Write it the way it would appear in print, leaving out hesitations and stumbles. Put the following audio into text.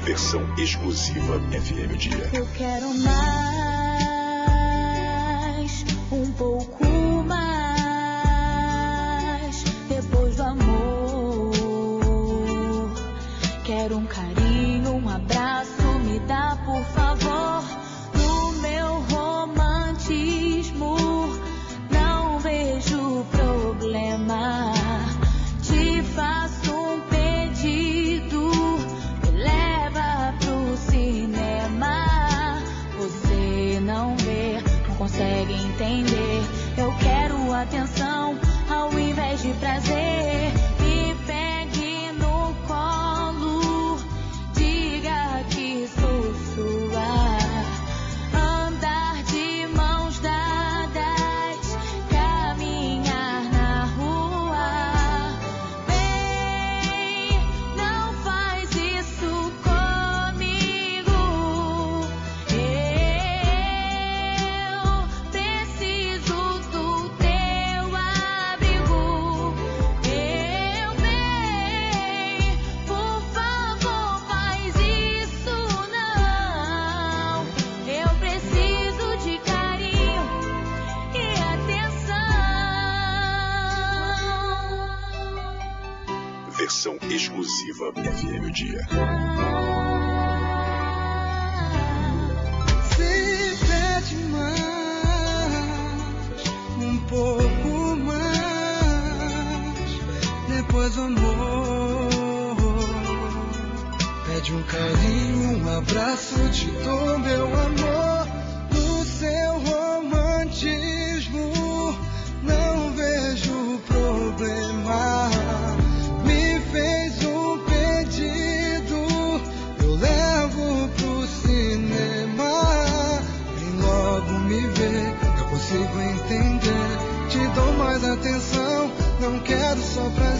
Versão exclusiva FM Dia. Eu quero mais, um pouco mais, depois do amor. Quero um carinho, um abraço, me dá por favor. No meu romantismo, não vejo problema. Te faço um pedido, me leva pro cinema. Você não vê, não consegue entender. Eu quero atenção ao invés de prazer. Me pegue no colo, diga que sou sua. Andar de mãos dadas, caminhar na rua. Bem, não faz isso comigo. Eu preciso do teu abrigo. Eu bem, por favor, faz isso não. Eu preciso de carinho e atenção. Versão exclusiva FM Dia. Se pede mais, um pouco mais, depois do amor. Pede um carinho, um abraço, te dou meu amor. No seu romantismo, não vejo problema. Me fez um pedido, eu levo pro cinema. Vem logo me ver, eu consigo entender. Te dou mais atenção, não quero só prazer.